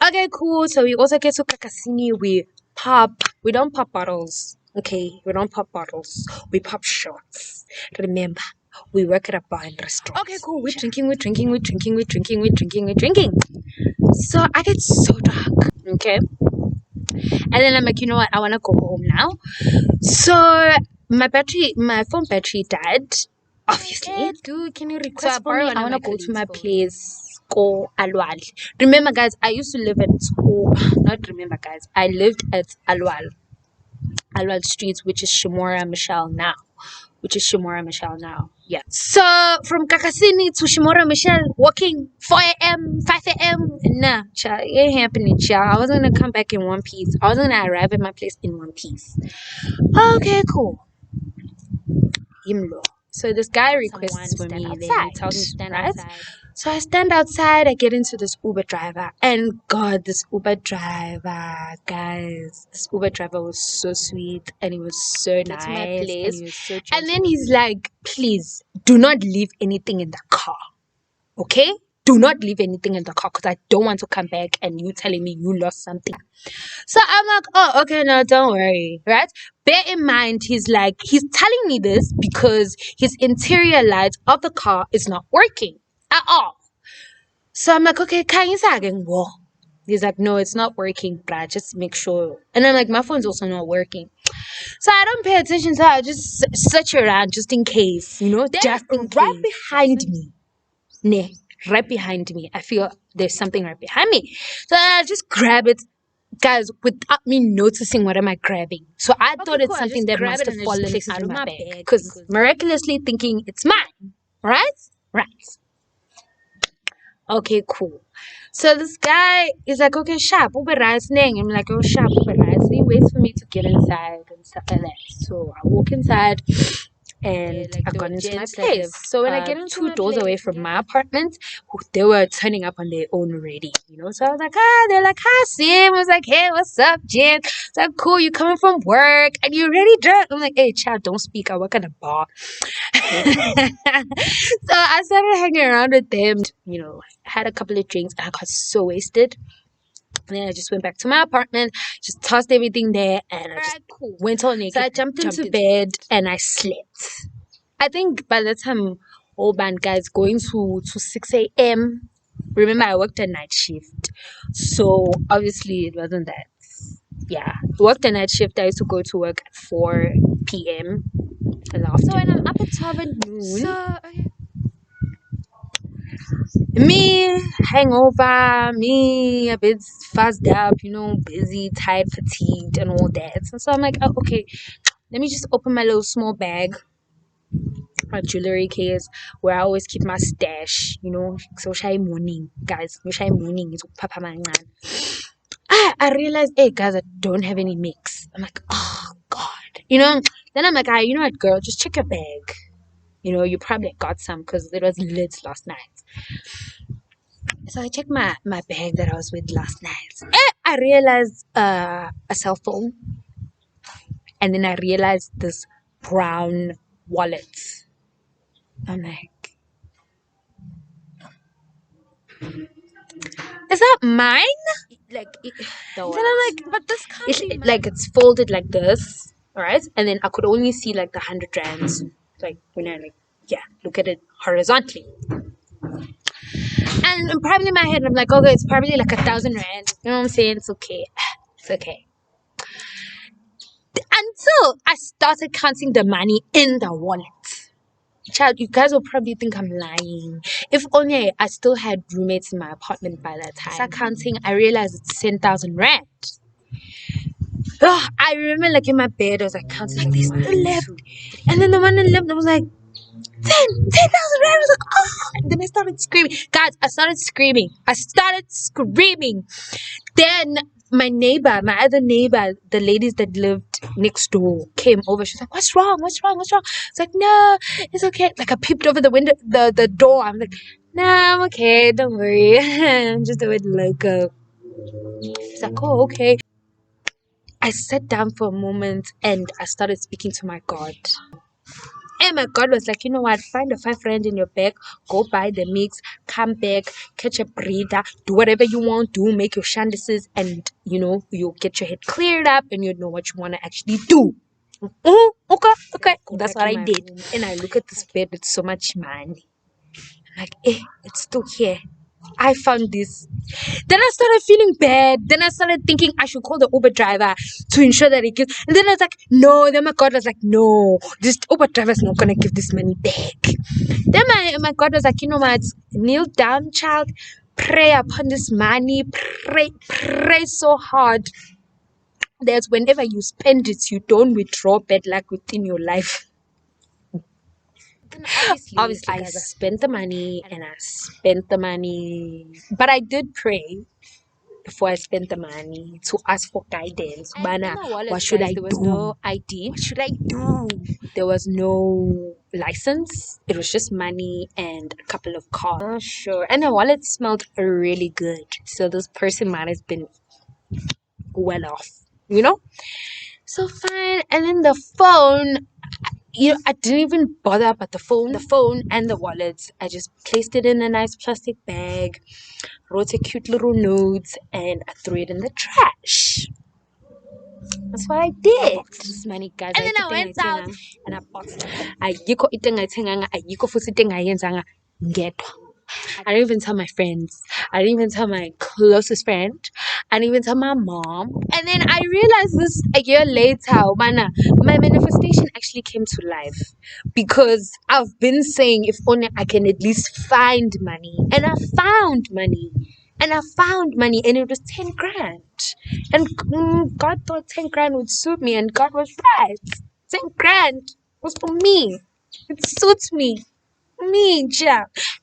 Okay, cool. So we also get to Kakasini. We don't pop bottles. Okay, we don't pop bottles. We pop shots. Remember, we work at a bar and restaurant. Okay, cool. We're drinking. So I get so drunk. Okay. And then I'm like, you know what? I want to go home now. So my phone battery died. Obviously. Dude, can you request for me? I want to go to my place. Go Alwal. Remember, guys, I used to live at not remember, guys. I lived at Alwal Street, which is Shimora Michelle now. Yeah. So from Kakasini to Shimora Michelle, walking 4 a.m., 5 a.m. Nah, child, it ain't happening, child. I was gonna come back in one piece. I was gonna arrive at my place in one piece. Okay, cool. Imlo. So this guy requests for me, then he tells me to stand outside. So I stand outside, I get into this Uber driver, and God, this Uber driver, guys, this Uber driver was so sweet, and he was so nice, and he was so gentle. And then he's like, please, do not leave anything in the car, okay? Do not leave anything in the car, because I don't want to come back and you telling me you lost something. So I'm like, oh, okay, no, don't worry, right? Bear in mind, he's telling me this because his interior light of the car is not working at all. So I'm like, okay, can you say again? Whoa. He's like, no, it's not working, bruh. Just make sure. And I'm like, my phone's also not working. So I don't pay attention, so I just search around just in case, just in right case. Right behind me. I feel there's something right behind me. So I just grab it, guys, without me noticing what am I grabbing. So I thought it's something that must have fallen out of my bag. Because miraculously thinking it's mine. Right? Right. Okay, cool. So this guy is like, okay, sharp, Uber rides name. I'm like, oh, sharp, Uber rides. He waits for me to get inside and stuff like that. So I walk inside and I got into my place. So when I get into 2 doors away from my apartment, they were turning up on their own already, So I was like, they're like, hi, Sim. I was like, hey, what's up, Jen? It's like, cool, you coming from work and you already drunk? I'm like, hey, child, don't speak. I work at a bar. So I started hanging around with them, had a couple of drinks and I got so wasted. And then I just went back to my apartment, just tossed everything there, and I just went all naked. So I jumped into bed and I slept. I think by the time all band guys going to 6 a.m. Remember, I worked a night shift. So obviously it wasn't that. Yeah. Worked a night shift. I used to go to work at 4 p.m. So when I'm up at 12 at noon. Me, hangover, me a bit fuzzed up, busy, tired, fatigued, and all that. And so I'm like, oh, okay, let me just open my little small bag, my jewelry case, where I always keep my stash, so shy morning, guys, shy morning is Papa Mangan. I realized, hey, guys, I don't have any mix. I'm like, oh, God. Then I'm like, you know what, girl, just check your bag. You probably got some because it was lit last night. So I checked my bag that I was with last night. I realized a cell phone. And then I realized this brown wallet. I'm like, is that mine? Then I'm like, but this can't be mine. Like it's folded like this, alright? And then I could only see like the 100 rands. Like when I look at it horizontally. And probably in my head, I'm like, okay, it's probably like 1,000 rand. You know what I'm saying? It's okay. It's okay. Until I started counting the money in the wallet. Child, you guys will probably think I'm lying. If only I still had roommates in my apartment by that time. I started counting, I realized it's 10,000 rand. Oh, I remember in my bed, I was counting like this, still left. And then the one that left, I was like, 10,000 rand. I was like, oh. And then I started screaming. Guys, I started screaming. Then my other neighbor, the ladies that lived next door, came over. She's like, what's wrong? It's like, no, it's okay. I peeped over the window, the door. I'm like, no, I'm okay. Don't worry. I'm just a bit loco. She's like, oh, okay. I sat down for a moment and I started speaking to my God. And my God was like, you know what? Find a 5 rand in your bag, go buy the mix, come back, catch a breather, do whatever you want, do make your shandises, and you'll get your head cleared up and you know what you want to actually do. Okay. That's what I did. And I look at this bed with so much money. Like, it's still here. I found this. Then I started feeling bad. Then I started thinking I should call the Uber driver to ensure that he gives. And then I was like, no. Then my God was like, no, this Uber driver is not gonna give this money back. Then my God was like, you know what? Kneel down, child. Pray upon this money. Pray so hard that whenever you spend it, you don't withdraw bad luck within your life. Obviously, I spent the money and I spent the money, but I did pray before I spent the money to ask for guidance. Bana, what should I do? There was no ID. What should I do? There was no license. It was just money and a couple of cards. Oh, sure. And the wallet smelled really good. So this person might have been well off, So fine. And then the phone, I didn't even bother about the phone and the wallets. I just placed it in a nice plastic bag, wrote a cute little note, and I threw it in the trash. That's what I did. This money, guys. And then I went out and I bought ayikho into engayithenganga, ayikho futhi into engayenzanga ngedwa. I didn't even tell my friends. I didn't even tell my closest friend. I didn't even tell my mom. And then I realized this a year later, my manifestation actually came to life. Because I've been saying if only I can at least find money. And I found money. And it was 10 grand. And God thought 10 grand would suit me, and God was right. 10 grand was for me. It suits me.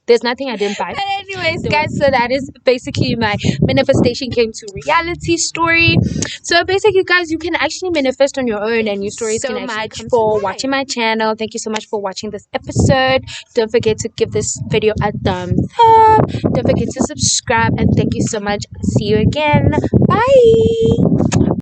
There's nothing I didn't buy. But anyways, guys, so that is basically my manifestation came to reality story. So basically, guys, you can actually manifest on your own, and your stories can actually come for watching my channel. Thank you so much for watching this episode. Don't forget to give this video a thumbs up. Don't forget to subscribe, and thank you so much. See you again. Bye.